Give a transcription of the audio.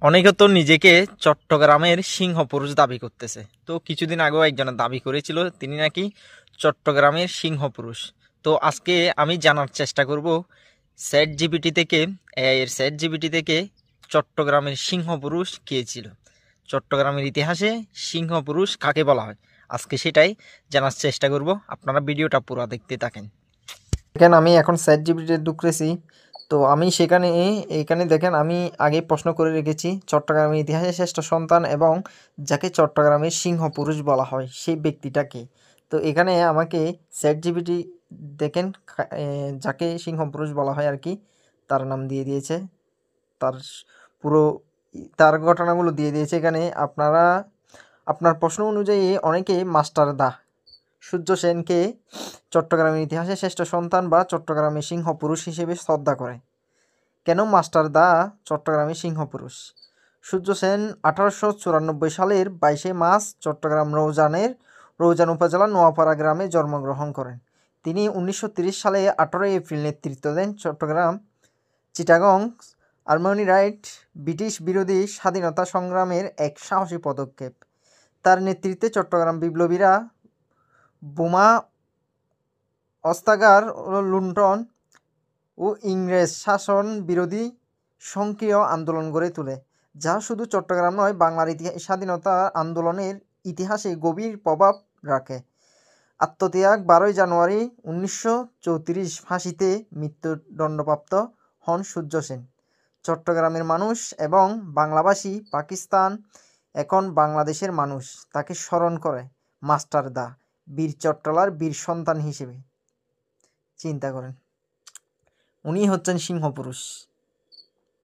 অনেকে তো নিজেকে চট্টগ্রামের সিংহ পুরুষ দাবি করতেছে। তো কিছুদিন আগেও একজনের দাবি করেছিল তিনি নাকি চট্টগ্রামের সিংহ পুরুষ। তো আজকে আমি জানার চেষ্টা করব চ্যাট জিপিটি থেকে, এআই এর চ্যাট জিপিটি থেকে চট্টগ্রামের সিংহ পুরুষ কে ছিল, চট্টগ্রামের ইতিহাসে সিংহ পুরুষ কাকে বলা হয়। আজকে সেটাই জানার চেষ্টা করব, আপনারা ভিডিওটা পুরো দেখতে থাকেন। দেখেন আমি এখন চ্যাট জিপিটিতে ঢুকতেছি। তো আমি এইখানে দেখেন আমি আগে প্রশ্ন করে রেখেছি চট্টগ্রামের ইতিহাসে শ্রেষ্ঠ সন্তান এবং যাকে চট্টগ্রামের সিংহ পুরুষ বলা হয় সেই ব্যক্তিটাকে। তো এখানে আমাকে চ্যাট জিপিটি দেখেন যাকে সিংহ পুরুষ বলা হয় আর কি তার নাম দিয়ে দিয়েছে, তার পুরো তার ঘটনাগুলো দিয়ে দিয়েছে। এখানে আপনার প্রশ্ন অনুযায়ী অনেকে মাস্টার দা সূর্য সেনকে চট্টগ্রামের ইতিহাসে শ্রেষ্ঠ সন্তান বা চট্টগ্রামের সিংহ পুরুষ হিসেবে শ্রদ্ধা করে। কেন মাস্টার দা চট্টগ্রামের সিংহ পুরুষ? সূর্য সেন 1894 সালের 22 মার্চ চট্টগ্রাম রৌজান উপজেলার নোয়াপাড়া গ্রামে জন্মগ্রহণ করেন। তিনি 1930 সালে 18 এপ্রিল নেতৃত্ব দেন চট্টগ্রাম চিটাগং আর্মনি রাইট ব্রিটিশ বিরোধী স্বাধীনতা সংগ্রামের এক সাহসী পদক্ষেপ। তার নেতৃত্বে চট্টগ্রাম বিপ্লবীরা বোমা অস্ত্রাগার লুণ্ঠন ও ইংরেজ শাসন বিরোধী সক্রিয় আন্দোলন গড়ে তোলে, যা শুধু চট্টগ্রাম নয় বাংলার স্বাধীনতা আন্দোলনের ইতিহাসে গভীর প্রভাব রাখে। আত্মত্যাগ 12 জানুয়ারি 1934 ফাঁসিতে মৃত্যুদণ্ডপ্রাপ্ত হন সূর্য সেন। চট্টগ্রামের মানুষ এবং বাংলাভাষী পাকিস্তান এখন বাংলাদেশের মানুষ তাকে স্মরণ করে মাস্টার দা বীর চট্টলার বীর সন্তান হিসেবে। চিন্তা করেন, উনি হচ্ছেন সিংহ পুরুষ।